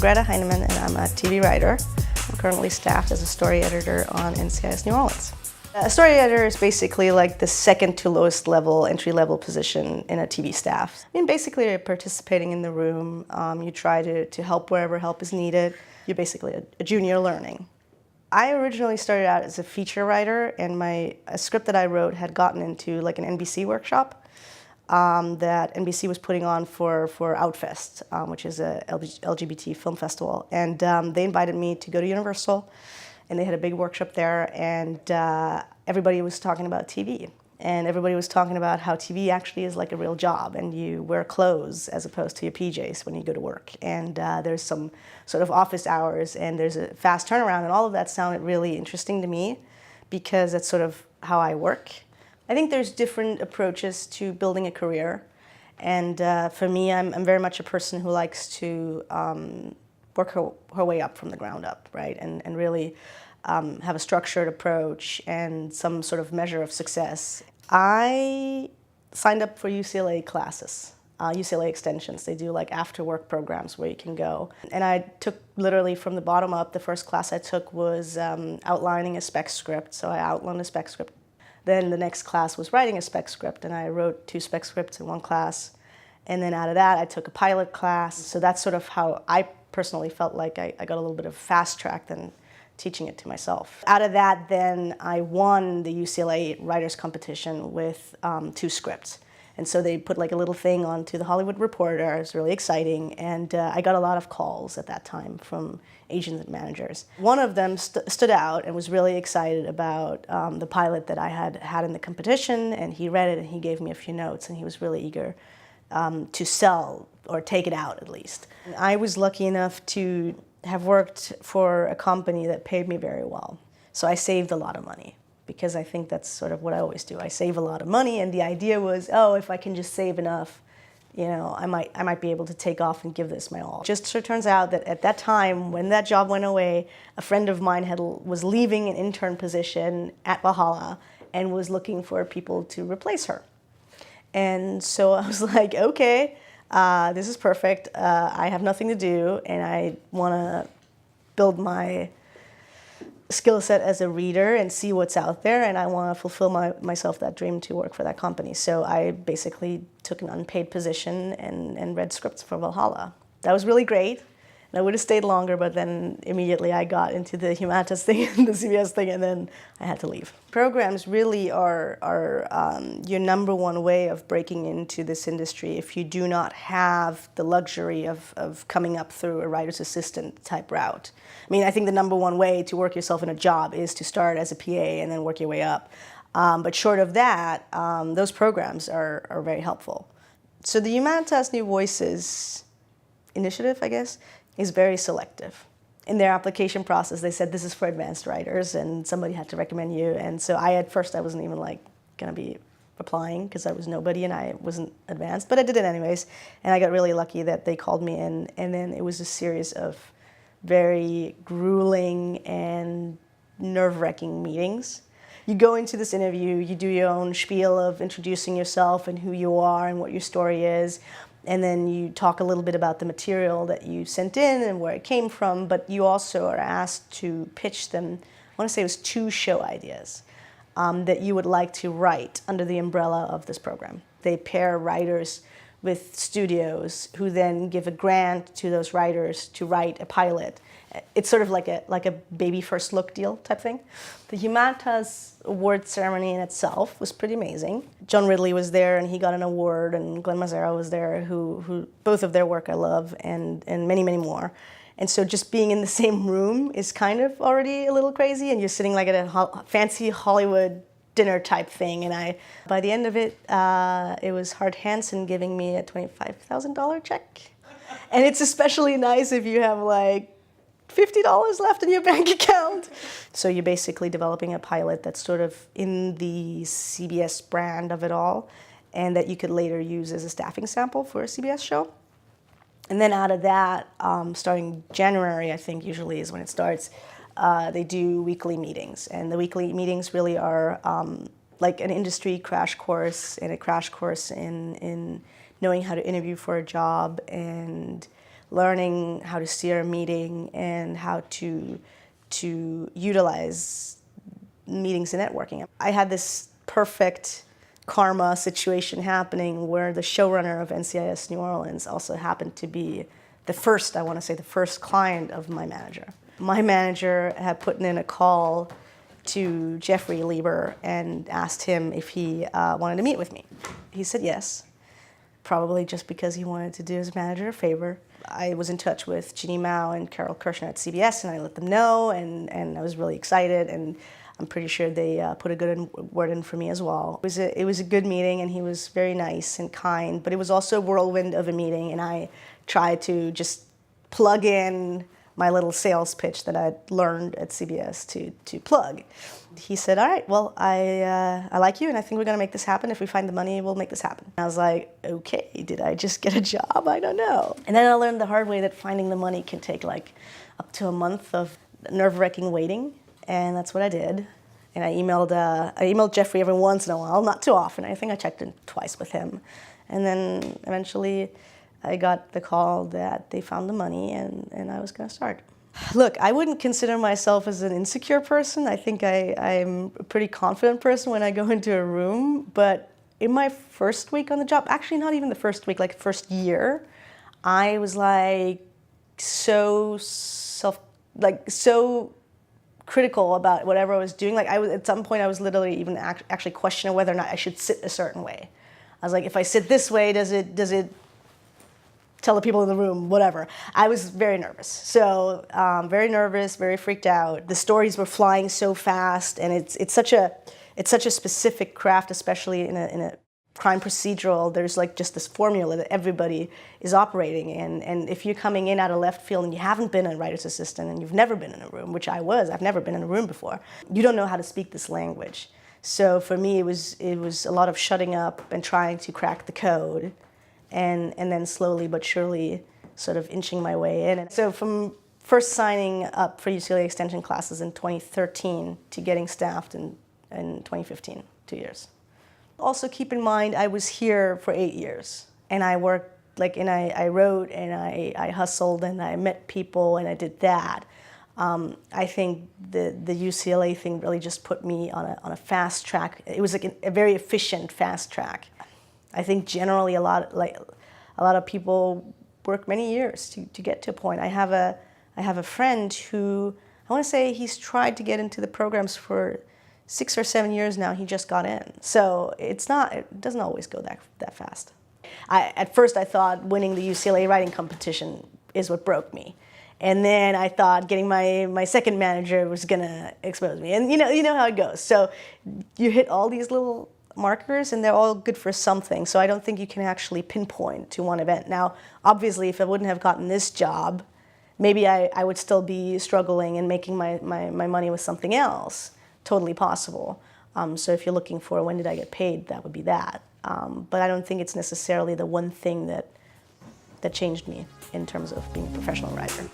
Greta Heinemann, and I'm a TV writer. I'm currently staffed as a story editor on NCIS New Orleans. A story editor is basically like the second to lowest level, entry-level position in a TV staff. I mean, basically you're participating in the room, you try to help wherever help is needed. You're basically a junior learning. I originally started out as a feature writer, and a script that I wrote had gotten into like an NBC workshop that NBC was putting on for Outfest, which is a LGBT film festival. And they invited me to go to Universal, and they had a big workshop there, and everybody was talking about TV. And everybody was talking about how TV actually is like a real job, and you wear clothes as opposed to your PJs when you go to work. And there's some sort of office hours, and there's a fast turnaround, and all of that sounded really interesting to me because that's sort of how I work. I think there's different approaches to building a career, and for me, I'm very much a person who likes to work her way up from the ground up, right, and really have a structured approach and some sort of measure of success. I signed up for UCLA classes, UCLA extensions. They do like after-work programs where you can go. And I took literally from the bottom up. The first class I took was outlining a spec script, so I outlined a spec script. Then the next class was writing a spec script, and I wrote 2 spec scripts in one class. And then out of that, I took a pilot class. So that's sort of how I personally felt like I got a little bit of fast track than teaching it to myself. Out of that, then I won the UCLA Writers Competition with 2 scripts. And so they put like a little thing onto the Hollywood Reporter. It was really exciting, and I got a lot of calls at that time from agents and managers. One of them stood out and was really excited about the pilot that I had in the competition, and he read it and he gave me a few notes, and he was really eager to sell or take it out at least. I was lucky enough to have worked for a company that paid me very well. So I saved a lot of money, because I think that's sort of what I always do. I save a lot of money, and the idea was, oh, if I can just save enough, you know, I might be able to take off and give this my all. Just so it turns out that at that time, when that job went away, a friend of mine was leaving an intern position at Valhalla and was looking for people to replace her. And so I was like, okay, this is perfect. I have nothing to do, and I want to build my skill set as a reader and see what's out there, and I want to fulfill myself that dream to work for that company. So I basically took an unpaid position and read scripts for Valhalla. That was really great. And I would have stayed longer, but then immediately I got into the HUMANITAS thing and the CBS thing, and then I had to leave. Programs really are your #1 way of breaking into this industry if you do not have the luxury of coming up through a writer's assistant type route. I mean, I think the #1 way to work yourself in a job is to start as a PA and then work your way up. But short of that, those programs are very helpful. So the HUMANITAS New Voices initiative, I guess, is very selective. In their application process, they said this is for advanced writers, and somebody had to recommend you. And so at first I wasn't even like gonna be applying because I was nobody and I wasn't advanced, but I did it anyways. And I got really lucky that they called me in, and then it was a series of very grueling and nerve-wracking meetings. You go into this interview, you do your own spiel of introducing yourself and who you are and what your story is. And then you talk a little bit about the material that you sent in and where it came from, but you also are asked to pitch them, I want to say it was 2 show ideas that you would like to write under the umbrella of this program. They pair writers with studios who then give a grant to those writers to write a pilot. It's sort of like a baby first look deal type thing. The HUMANITAS award ceremony in itself was pretty amazing. John Ridley was there and he got an award, and Glenn Mazzara was there, who both of their work I love, and many, many more. And so just being in the same room is kind of already a little crazy, and you're sitting like at a fancy Hollywood dinner type thing, and by the end of it, it was Hart Hansen giving me a $25,000 check. And it's especially nice if you have like $50 left in your bank account. So you're basically developing a pilot that's sort of in the CBS brand of it all, and that you could later use as a staffing sample for a CBS show. And then out of that, starting January, I think usually is when it starts, they do weekly meetings. And the weekly meetings really are like an industry crash course and a crash course in knowing how to interview for a job and learning how to steer a meeting and how to utilize meetings and networking. I had this perfect karma situation happening where the showrunner of NCIS New Orleans also happened to be the first client of my manager. My manager had put in a call to Jeffrey Lieber and asked him if he wanted to meet with me. He said yes, probably just because he wanted to do his manager a favor. I was in touch with Jeannie Mao and Carol Kirshner at CBS, and I let them know, and I was really excited, and I'm pretty sure they put a good word in for me as well. It was a good meeting, and he was very nice and kind, but it was also a whirlwind of a meeting, and I tried to just plug in my little sales pitch that I'd learned at CBS to plug. He said, all right, well, I like you, and I think we're going to make this happen. If we find the money, we'll make this happen. I was like, okay, did I just get a job? I don't know. And then I learned the hard way that finding the money can take like up to a month of nerve-wracking waiting, and that's what I did. And I emailed Jeffrey every once in a while, not too often. I think I checked in twice with him. And then eventually I got the call that they found the money and I was going to start. Look, I wouldn't consider myself as an insecure person. I think I'm a pretty confident person when I go into a room. But in my first week on the job, actually not even the first week, like first year, I was like so critical about whatever I was doing. Like at some point I was literally even actually questioning whether or not I should sit a certain way. I was like, if I sit this way, does it tell the people in the room, whatever. I was very nervous. So very nervous, very freaked out. The stories were flying so fast, and it's such a specific craft, especially in a crime procedural. There's like just this formula that everybody is operating in. And if you're coming in out of left field and you haven't been a writer's assistant and you've never been in a room, which I've never been in a room before, you don't know how to speak this language. So for me, it was a lot of shutting up and trying to crack the code. And then slowly but surely sort of inching my way in. And so from first signing up for UCLA extension classes in 2013 to getting staffed in 2015, 2 years. Also keep in mind, I was here for 8 years, and I worked, and I wrote, and I hustled, and I met people, and I did that. I think the UCLA thing really just put me on a fast track. It was like a very efficient fast track. I think generally a lot of people work many years to get to a point. I have a friend who, I want to say he's tried to get into the programs for 6 or 7 years now. He just got in. So it doesn't always go that fast. At first I thought winning the UCLA writing competition is what broke me. And then I thought getting my second manager was gonna expose me. And you know how it goes. So you hit all these little markers, and they're all good for something. So I don't think you can actually pinpoint to one event. Now, obviously, if I wouldn't have gotten this job, maybe I would still be struggling and making my money with something else. Totally possible. So if you're looking for when did I get paid, that would be that. But I don't think it's necessarily the one thing that changed me in terms of being a professional writer.